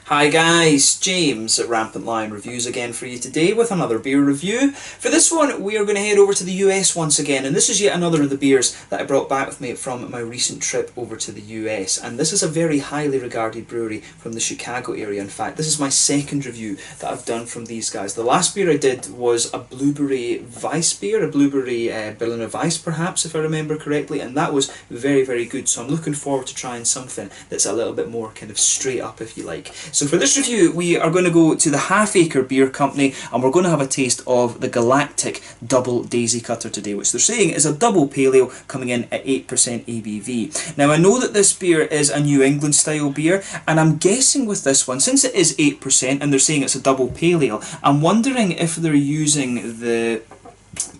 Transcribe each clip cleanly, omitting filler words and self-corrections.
Hi guys, James at Rampant Lion Reviews again for you today with another beer review. For this one we are going to head over to the US once again, and this is yet another of the beers that I brought back with me from my recent trip over to the US, and this is a very highly regarded brewery from the Chicago area. In fact, this is my second review that I've done from these guys. The last beer I did was a blueberry Weiss beer, a blueberry Berliner Weiss perhaps if I remember correctly, and that was very, very good, so I'm looking forward to trying something that's a little bit more kind of straight up if you like. So for this review we are going to go to the Acre Beer Company and we're going to have a taste of the Galactic Double Daisy Cutter today, which they're saying is a double pale ale coming in at 8% ABV. Now I know that this beer is a New England style beer, and I'm guessing with this one, since it is 8% and they're saying it's a double pale ale, I'm wondering if they're using the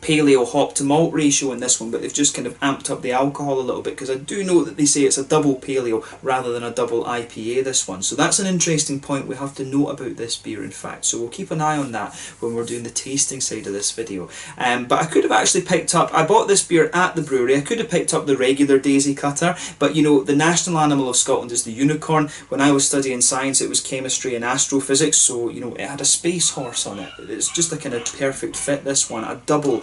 pale ale hop to malt ratio in this one, but they've just kind of amped up the alcohol a little bit, because I do know that they say it's a double pale ale rather than a double IPA, this one. So that's an interesting point we have to note about this beer, in fact, so we'll keep an eye on that when we're doing the tasting side of this video. But I could have actually picked up, I bought this beer at the brewery, I could have picked up the regular Daisy Cutter, but you know, the national animal of Scotland is the unicorn. When I was studying science it was chemistry and astrophysics, so you know, it had a space horse on it. It's just a kind of perfect fit, this one, a double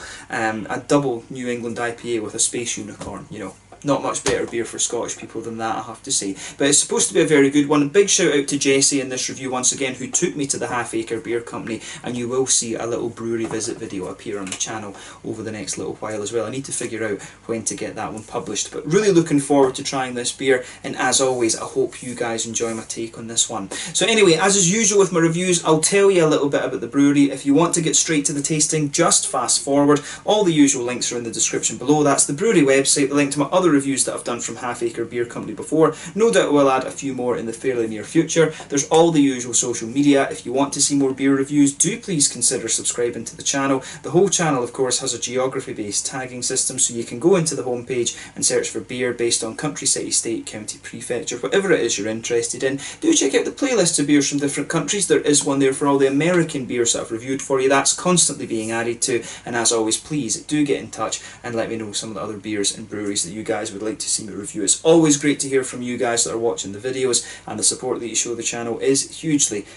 New England IPA with a space unicorn, you know. Not much better beer for Scottish people than that, I have to say. But it's supposed to be a very good one. Big shout out to Jesse in this review once again, who took me to the Acre Beer Company, and you will see a little brewery visit video appear on the channel over the next little while as well. I need to figure out when to get that one published, but really looking forward to trying this beer, and as always I hope you guys enjoy my take on this one. So anyway, as is usual with my reviews, I'll tell you a little bit about the brewery. If you want to get straight to the tasting, just fast forward. All the usual links are in the description below. That's the brewery website, the link to my other reviews that I've done from Acre Beer Company before. No doubt we'll add a few more in the fairly near future. There's all the usual social media. If you want to see more beer reviews, do please consider subscribing to the channel. The whole channel of course has a geography based tagging system, so you can go into the homepage and search for beer based on country, city, state, county, prefecture, whatever it is you're interested in. Do check out the playlists of beers from different countries. There is one there for all the American beers that I've reviewed for you. That's constantly being added to, and as always, please do get in touch and let me know some of the other beers and breweries that you guys would like to see me review. It's always great to hear from you guys that are watching the videos, and the support that you show the channel is hugely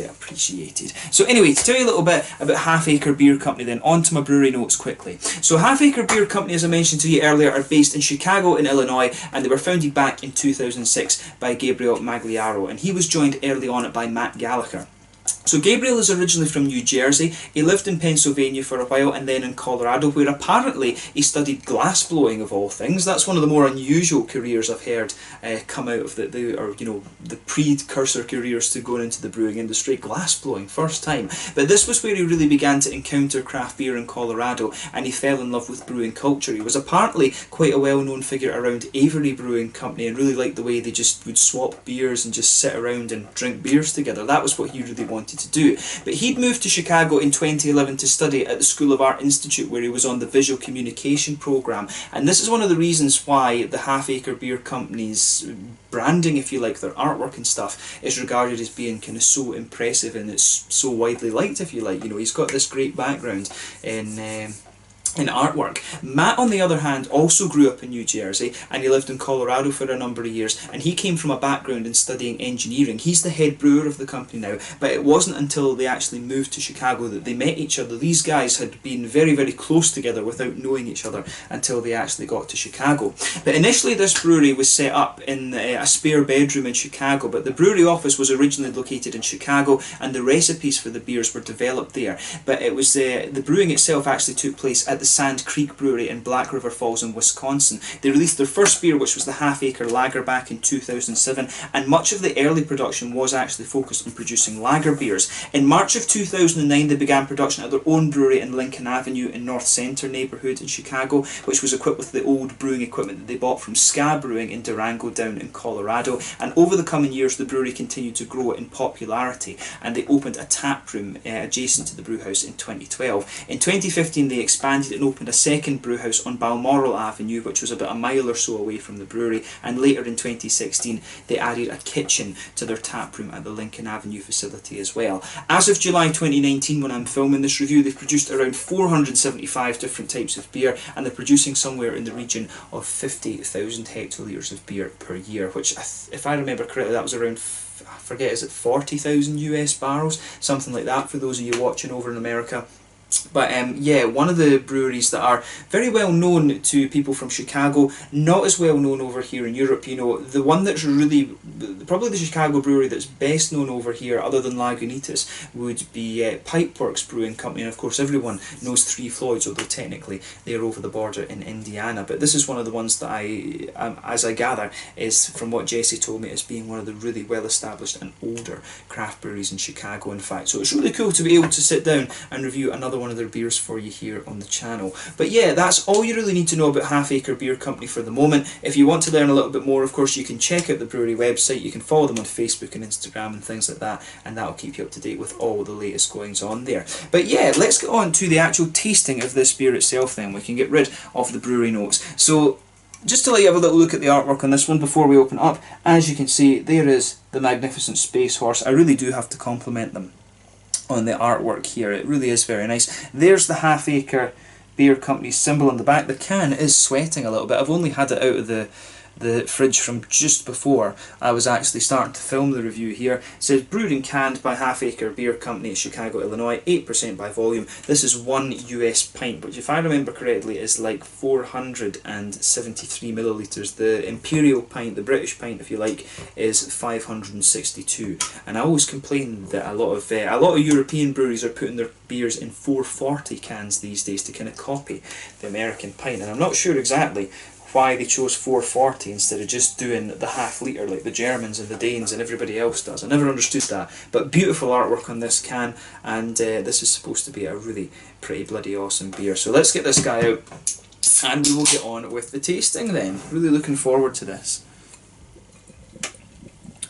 appreciated. So anyway, to tell you a little bit about Acre Beer Company, then on to my brewery notes quickly. So Acre Beer Company, as I mentioned to you earlier, are based in Chicago in Illinois, and they were founded back in 2006 by Gabriel Magliaro, and he was joined early on by Matt Gallagher. So Gabriel is originally from New Jersey. He lived in Pennsylvania for a while and then in Colorado, where apparently he studied glass blowing of all things. That's one of the more unusual careers I've heard come out of the precursor careers to going into the brewing industry. Glass blowing, first time. But this was where he really began to encounter craft beer in Colorado, and he fell in love with brewing culture. He was apparently quite a well-known figure around Avery Brewing Company, and really liked the way they just would swap beers and just sit around and drink beers together. That was what he really wanted to do. But he'd moved to Chicago in 2011 to study at the School of Art Institute, where he was on the visual communication program, and this is one of the reasons why the Acre Beer Company's branding, if you like, their artwork and stuff, is regarded as being kind of so impressive, and it's so widely liked, if you like. You know, he's got this great background in artwork. Matt, on the other hand, also grew up in New Jersey, and he lived in Colorado for a number of years, and he came from a background in studying engineering. He's the head brewer of the company now, but it wasn't until they actually moved to Chicago that they met each other. These guys had been very, very close together without knowing each other until they actually got to Chicago. But initially this brewery was set up in a spare bedroom in Chicago, but the brewery office was originally located in Chicago, and the recipes for the beers were developed there. But it was the brewing itself actually took place at the Sand Creek Brewery in Black River Falls in Wisconsin. They released their first beer, which was the Acre Lager, back in 2007, and much of the early production was actually focused on producing lager beers. In March of 2009 they began production at their own brewery in Lincoln Avenue in North Center neighbourhood in Chicago, which was equipped with the old brewing equipment that they bought from Ska Brewing in Durango down in Colorado. And over the coming years the brewery continued to grow in popularity, and they opened a tap room adjacent to the brewhouse in 2012. In 2015 they expanded and opened a second brewhouse on Balmoral Avenue, which was about a mile or so away from the brewery, and later in 2016 they added a kitchen to their tap room at the Lincoln Avenue facility as well. As of July 2019, when I'm filming this review, they've produced around 475 different types of beer, and they're producing somewhere in the region of 50,000 hectolitres of beer per year, which, if I remember correctly, that was around forget, is it 40,000 US barrels? Something like that for those of you watching over in America. But yeah, one of the breweries that are very well known to people from Chicago, not as well known over here in Europe. You know, the one that's really, probably the Chicago brewery that's best known over here, other than Lagunitas, would be Pipeworks Brewing Company. And of course everyone knows Three Floyds, although technically they're over the border in Indiana. But this is one of the ones that I, as I gather, is, from what Jesse told me, as being one of the really well established and older craft breweries in Chicago, in fact. So it's really cool to be able to sit down and review another one of their beers for you here on the channel. But yeah, that's all you really need to know about Half Acre Beer Company for the moment. If you want to learn a little bit more, of course, you can check out the brewery website. You can follow them on Facebook and Instagram and things like that, and that'll keep you up to date with all the latest goings on there. But yeah, let's get on to the actual tasting of this beer itself then. We can get rid of the brewery notes. So just to let you have a little look at the artwork on this one before we open it up, as you can see, there is the magnificent Space Horse. I really do have to compliment them on the artwork here. It really is very nice. There's the Half Acre Beer Company symbol on the back. The can is sweating a little bit. I've only had it out of the fridge from just before I was actually starting to film the review here. It says brewed and canned by Half Acre Beer Company, Chicago, Illinois, 8% by volume. This is 1 US pint, which if I remember correctly is like 473 millilitres. The Imperial pint, the British pint if you like, is 562. And I always complain that a lot of European breweries are putting their beers in 440 cans these days to kind of copy the American pint, and I'm not sure exactly why they chose 440 instead of just doing the half litre like the Germans and the Danes and everybody else does. I never understood that. But beautiful artwork on this can, and this is supposed to be a really pretty bloody awesome beer. So let's get this guy out and we will get on with the tasting then. Really looking forward to this.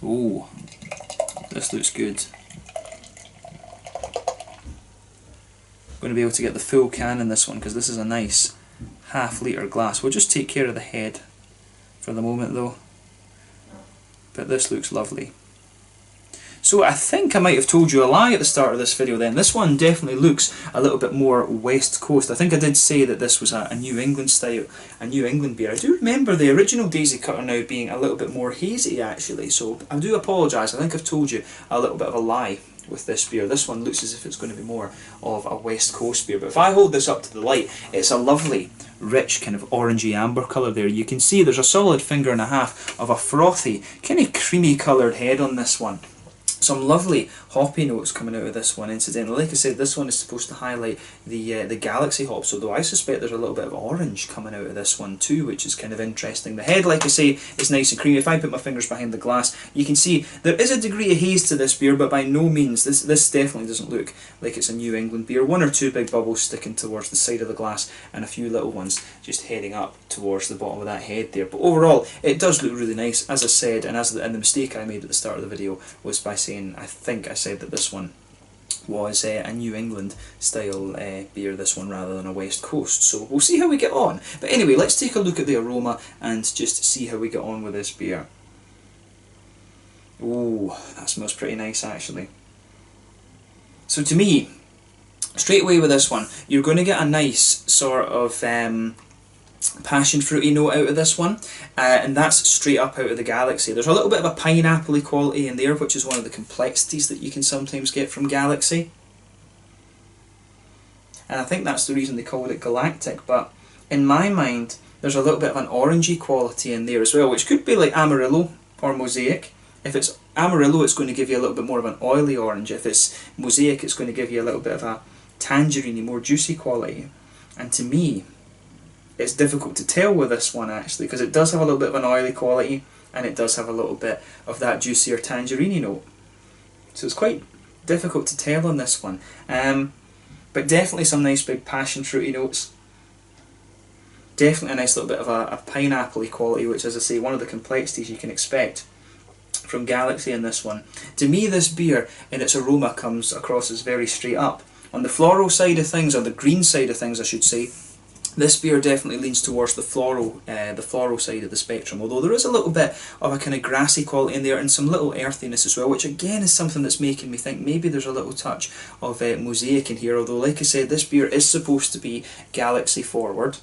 Oh, this looks good. I'm going to be able to get the full can in this one because this is a nice half-litre glass. We'll just take care of the head for the moment though. But this looks lovely. So I think I might have told you a lie at the start of this video then. This one definitely looks a little bit more West Coast. I think I did say that this was a New England style, a New England beer. I do remember the original Daisy Cutter now being a little bit more hazy actually, so I do apologise. I think I've told you a little bit of a lie with this beer. This one looks as if it's going to be more of a West Coast beer, but if I hold this up to the light, it's a lovely rich kind of orangey amber colour there. You can see there's a solid finger and a half of a frothy kind of creamy coloured head on this one. Some lovely hoppy notes coming out of this one incidentally. Like I said, this one is supposed to highlight the Galaxy hops, although I suspect there's a little bit of orange coming out of this one too, which is kind of interesting. The head, like I say, is nice and creamy. If I put my fingers behind the glass, you can see there is a degree of haze to this beer, but by no means, this definitely doesn't look like it's a New England beer. One or two big bubbles sticking towards the side of the glass, and a few little ones just heading up towards the bottom of that head there. But overall, it does look really nice, as I said, and the mistake I made at the start of the video was by saying, I think I said that this one was a New England style beer, this one, rather than a West Coast. So we'll see how we get on. But anyway, let's take a look at the aroma and just see how we get on with this beer. Ooh, that smells pretty nice actually. So to me, straight away with this one, you're going to get a nice sort of passion fruity note out of this one, and that's straight up out of the Galaxy. There's a little bit of a pineapple-y quality in there, which is one of the complexities that you can sometimes get from Galaxy, and I think that's the reason they called it Galactic. But in my mind, there's a little bit of an orangey quality in there as well, which could be like Amarillo or Mosaic. If it's Amarillo, it's going to give you a little bit more of an oily orange. If it's Mosaic, it's going to give you a little bit of a tangerine-y, more juicy quality. And to me, it's difficult to tell with this one actually, because it does have a little bit of an oily quality and it does have a little bit of that juicier tangerine note. So it's quite difficult to tell on this one. But definitely some nice big passion fruity notes. Definitely a nice little bit of a pineapple-y quality, which, as I say, one of the complexities you can expect from Galaxy in this one. To me, this beer in its aroma comes across as very straight up. On the floral side of things, or the green side of things I should say, this beer definitely leans towards the floral side of the spectrum, although there is a little bit of a kind of grassy quality in there and some little earthiness as well, which again is something that's making me think maybe there's a little touch of Mosaic in here, although like I said, this beer is supposed to be Galaxy forward.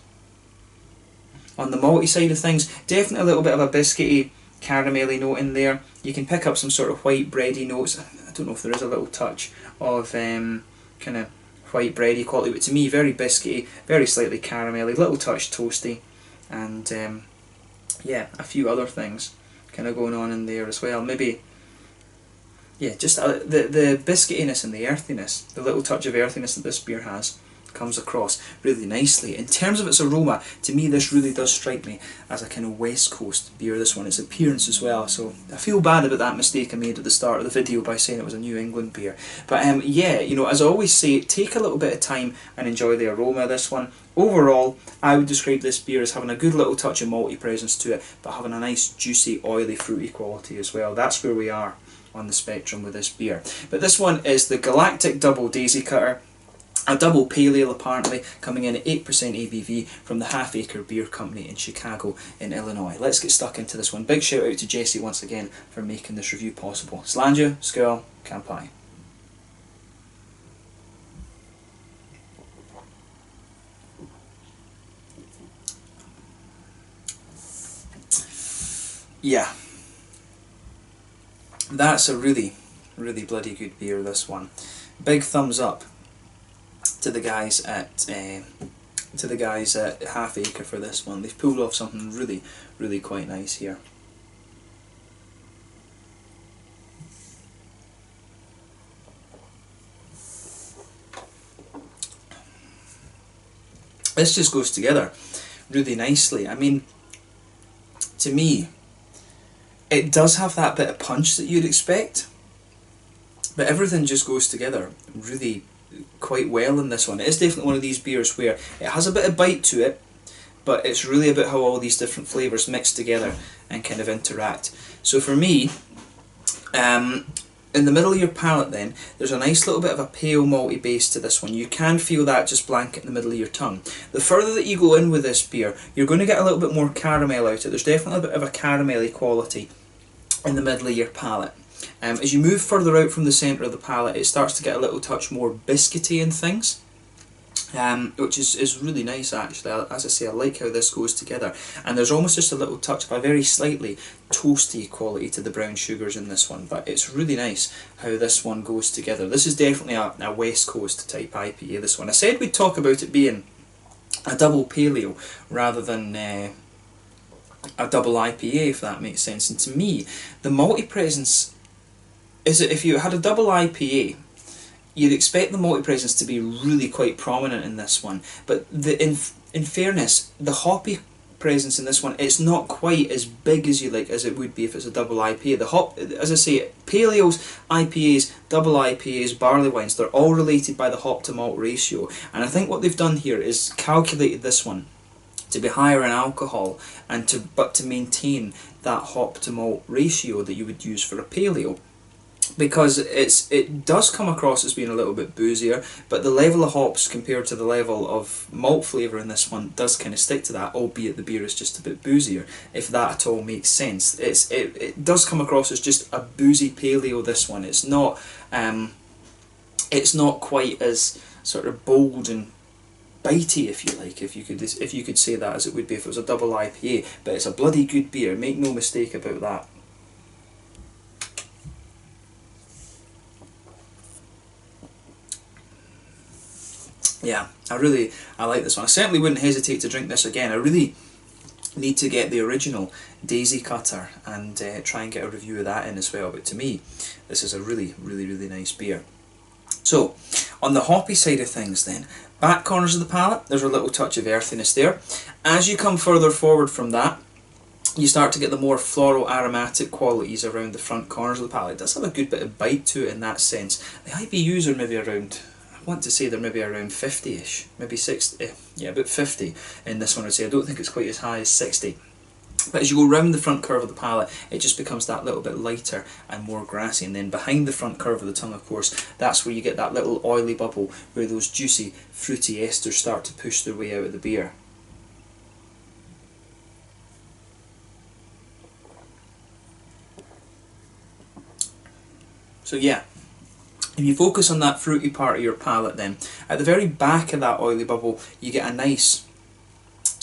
On the malty side of things, definitely a little bit of a biscuity caramelly note in there. You can pick up some sort of white bready notes. I don't know if there is a little touch of kind of white bready quality, but to me very biscuity, very slightly caramelly, little touch toasty, and yeah, a few other things kind of going on in there as well. Maybe, yeah, just the biscuitiness and the earthiness, the little touch of earthiness that this beer has, comes across really nicely. In terms of its aroma, to me this really does strike me as a kind of West Coast beer, this one, its appearance as well, so I feel bad about that mistake I made at the start of the video by saying it was a New England beer. But yeah, you know, as I always say, take a little bit of time and enjoy the aroma of this one. Overall, I would describe this beer as having a good little touch of malty presence to it, but having a nice juicy, oily, fruity quality as well. That's where we are on the spectrum with this beer. But this one is the Galactic Double Daisy Cutter, a double pale ale apparently, coming in at 8% ABV from the Half Acre Beer Company in Chicago in Illinois. Let's get stuck into this one. Big shout out to Jesse once again for making this review possible. Slàinte, Skål, Kampai. Yeah, that's a really, really bloody good beer, this one. Big thumbs up to the guys at Half Acre for this one. They've pulled off something really, really quite nice here. This just goes together really nicely. I mean, to me, it does have that bit of punch that you'd expect, but everything just goes together really quite well in this one. It is definitely one of these beers where it has a bit of bite to it, but it's really about how all these different flavours mix together and kind of interact. So for me, in the middle of your palate then, there's a nice little bit of a pale malty base to this one. You can feel that just blanket in the middle of your tongue. The further that you go in with this beer, you're going to get a little bit more caramel out of it. There's definitely a bit of a caramelly quality in the middle of your palate. As you move further out from the centre of the palate, it starts to get a little touch more biscuity in things, which is really nice actually. As I say, I like how this goes together, and there's almost just a little touch of a very slightly toasty quality to the brown sugars in this one, but it's really nice how this one goes together. This is definitely a West Coast type IPA, this one. I said we'd talk about it being a double pale ale rather than a double IPA, if that makes sense. And to me, the malty presence is that if you had a double IPA, you'd expect the malty presence to be really quite prominent in this one, but in fairness, the hoppy presence in this one, it's not quite as big as as it would be if it's a double IPA. The hop, as I say, pale ales, IPAs, double IPAs, barley wines, they're all related by the hop to malt ratio, and I think what they've done here is calculated this one to be higher in alcohol and to maintain that hop to malt ratio that you would use for a pale ale, because it does come across as being a little bit boozier, but the level of hops compared to the level of malt flavour in this one does kind of stick to that, albeit the beer is just a bit boozier, if that at all makes sense. It does come across as just a boozy pale ale, this one. It's not quite as sort of bold and bitey, if you like, if you could say that, as it would be if it was a double IPA, but it's a bloody good beer, make no mistake about that. Yeah, I like this one. I certainly wouldn't hesitate to drink this again. I really need to get the original Daisy Cutter and try and get a review of that in as well, but to me, this is a really, really, really nice beer. So, on the hoppy side of things then, back corners of the palate, there's a little touch of earthiness there. As you come further forward from that, you start to get the more floral aromatic qualities around the front corners of the palate. It does have a good bit of bite to it in that sense. The IBUs are maybe around, I want to say they're maybe around 50ish, maybe 60, yeah, about 50 in this one I'd say. I don't think it's quite as high as 60. But as you go round the front curve of the palate, it just becomes that little bit lighter and more grassy, and then behind the front curve of the tongue, of course, that's where you get that little oily bubble where those juicy, fruity esters start to push their way out of the beer. So yeah, if you focus on that fruity part of your palate then, at the very back of that oily bubble, you get a nice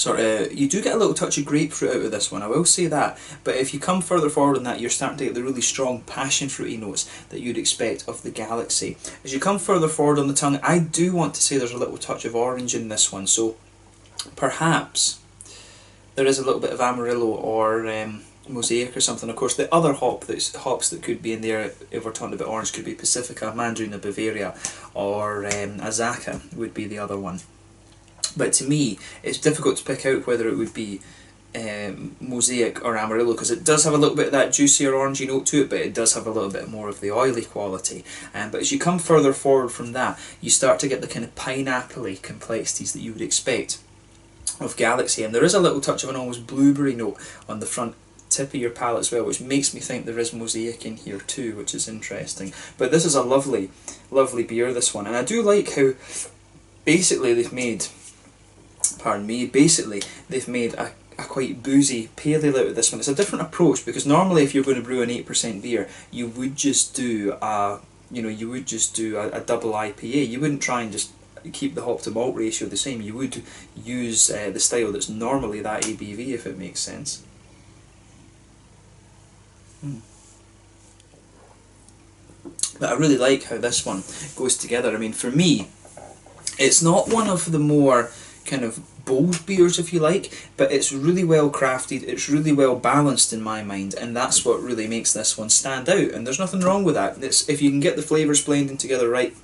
you do get a little touch of grapefruit out of this one, I will say that, but if you come further forward in that, you're starting to get the really strong passion fruity notes that you'd expect of the Galaxy. As you come further forward on the tongue, I do want to say there's a little touch of orange in this one, so perhaps there is a little bit of Amarillo or Mosaic or something. Of course, the other hops that could be in there, if we're talking about orange, could be Pacifica, Mandarin of Bavaria, or Azaka would be the other one. But to me, it's difficult to pick out whether it would be Mosaic or Amarillo, because it does have a little bit of that juicier orangey note to it, but it does have a little bit more of the oily quality. But as you come further forward from that, you start to get the kind of pineapple-y complexities that you would expect of Galaxy, and there is a little touch of an almost blueberry note on the front tip of your palate as well, which makes me think there is Mosaic in here too, which is interesting. But this is a lovely, lovely beer, this one, and I do like how basically they've made, they've made a quite boozy pale ale out of this one. It's a different approach, because normally if you're going to brew an 8% beer, you would just do a double IPA. You wouldn't try and just keep the hop to malt ratio the same. You would use the style that's normally that ABV, if it makes sense. But I really like how this one goes together. I mean, for me, it's not one of the more kind of bold beers, if you like, but it's really well crafted, it's really well balanced in my mind, and that's what really makes this one stand out, and there's nothing wrong with that. If you can get the flavours blending together right,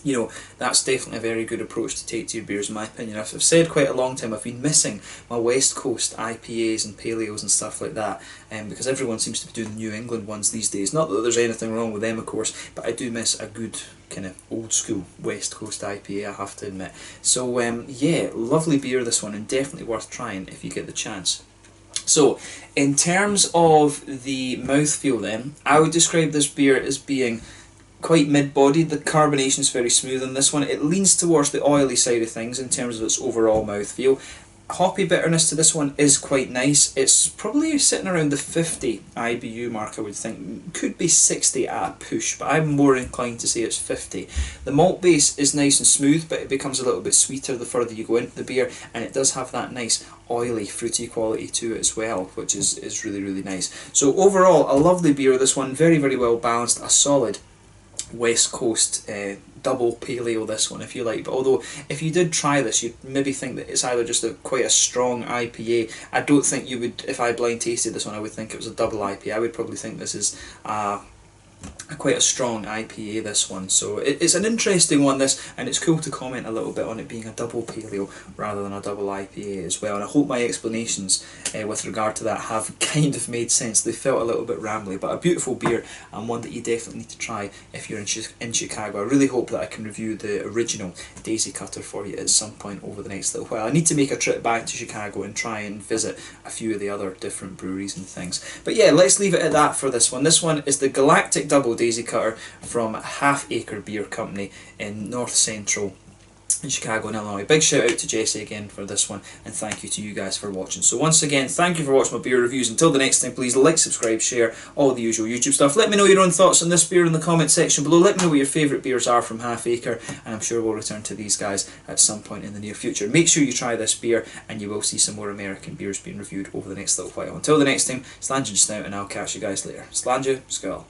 you know, that's definitely a very good approach to take to your beers, in my opinion. I've said quite a long time I've been missing my West Coast IPAs and pale ales and stuff like that, because everyone seems to be doing the New England ones these days. Not that there's anything wrong with them, of course, but I do miss a good kind of old school West Coast IPA, I have to admit. So yeah, lovely beer this one, and definitely worth trying if you get the chance. So, in terms of the mouthfeel then, I would describe this beer as being quite mid-bodied. The carbonation is very smooth on this one. It leans towards the oily side of things in terms of its overall mouthfeel. Hoppy bitterness to this one is quite nice. It's probably sitting around the 50 IBU mark, I would think. Could be 60 at a push, but I'm more inclined to say it's 50. The malt base is nice and smooth, but it becomes a little bit sweeter the further you go into the beer, and it does have that nice oily, fruity quality to it as well, which is really, really nice. So overall, a lovely beer, this one. Very, very well balanced. A solid West Coast double pale ale, this one, if you like. But although if you did try this, you'd maybe think that it's either just quite a strong IPA. I don't think you would, if I blind tasted this one, I would think it was a double IPA. I would probably think this is quite a strong IPA, this one. So it's an interesting one, this, and it's cool to comment a little bit on it being a double pale ale rather than a double IPA as well. And I hope my explanations with regard to that have kind of made sense. They felt a little bit rambly, but a beautiful beer, and one that you definitely need to try if you're in Chicago. I really hope that I can review the original Daisy Cutter for you at some point over the next little while. I need to make a trip back to Chicago and try and visit a few of the other different breweries and things. But yeah, let's leave it at that for this one. This one is the Galactic Double Daisy Cutter from Acre Beer Company in North Central in Chicago and Illinois. Big shout out to Jesse again for this one, and thank you to you guys for watching. So once again, thank you for watching my beer reviews. Until the next time, please like, subscribe, share, all the usual YouTube stuff. Let me know your own thoughts on this beer in the comment section below. Let me know what your favourite beers are from Acre, and I'm sure we'll return to these guys at some point in the near future. Make sure you try this beer, and you will see some more American beers being reviewed over the next little while. Until the next time, slàinte just now, and I'll catch you guys later. Slàinte, skull.